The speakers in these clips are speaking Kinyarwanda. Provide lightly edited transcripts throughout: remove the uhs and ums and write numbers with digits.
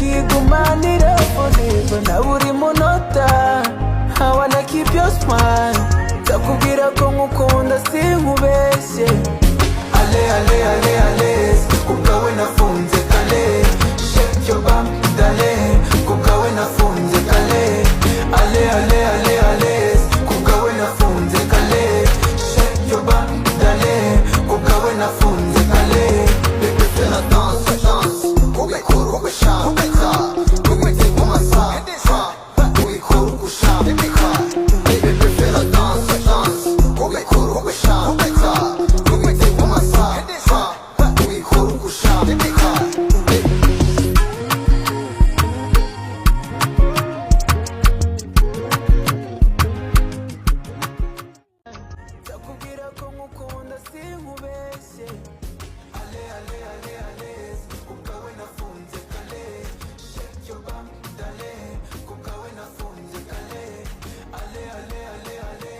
tukigumanira forever na buri munota. I wanna keep your smile, ndakubwira ko nkukunda sinkubeshye. Ale ale ale ale, kubwawe nafunze kale. Shake your bum dale, kubwawe nafunze kale. Ale ale ale ale, kubwawe nafunze kale. Shake your bum dale, kubwawe nafunze kale. Baby fais la danse, danse, kube kuru kube sha, kube ta, kube te kuma sa, kube kuru kube sha, baby fais la danse, danse, kube kuru kube sha, kube ta, kube te kuma sa, kube kuru kube sha, baby ndakubwira ko nkukunda sinkubeshye. Ale ale ale ale, kubwawe nafunze kale. Shake your bum dale, kubwawe nafunze kale. Ale ale ale ale,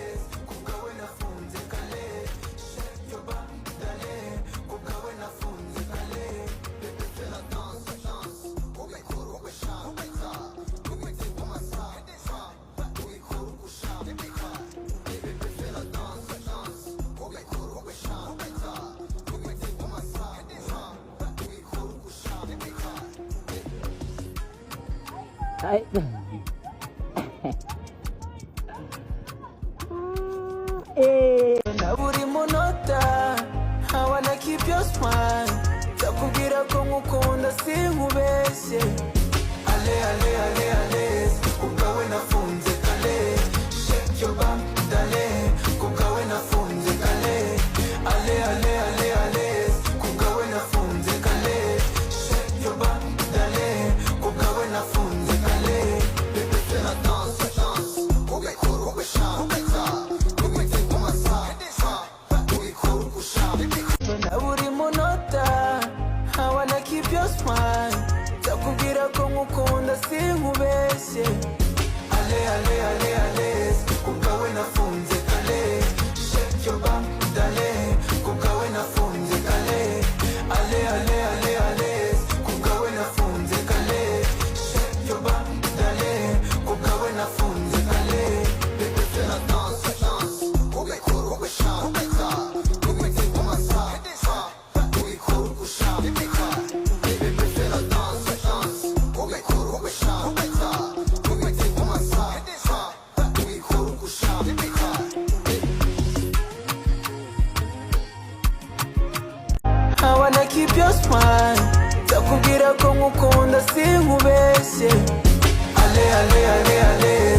kubwawe nafunze kale. Shake your bum dale, kubwawe nafunze kale. Baby fais la danse, danse, kube kuru kube sha, kube ta, kube te kuma sa, kube kuru kube sha, baby baby fais la danse, danse, kube kuru kube sha, kube ta, kube te kuma sa, kube kuru kube sha, baby na buri munota. I wanna keep your smile, ndakubwira ko nkukunda sinkubeshye. Ale ale ale ale, kubwawe nafunze kale. Shake your bum dale, kubwawe nafunze kale. Ale ale ale ale, kubwawe nafunze kale. Shake your bum dale, kubwawe nafunze kale. Baby fais la danse, danse, kube kuru kube sha, kube ta, kube te kuma sa, kube kuru kube sha, baby na buri munota. I wanna keep your smile, ndakubwira ko nkukunda sinkubeshye. Ale ale ale ale, kubwawe nafunze kale. Shake your bum dale, kubwawe nafunze kale. Ale ale ale ale, kubwawe nafunze kale. Shake your bum dale, kubwawe nafunze kale. Baby fais la danse, danse, kube kuru kube sha, kube ta, kube te kuma sa, kube kuru kube sha, baby baby fais la danse, danse, kube kuru kube sha, kube ta, kube te kuma sa, kube kuru kube sha, baby I wanna keep your smile, ndakubwira ko nkukunda sinkubeshye. Ale ale ale ale.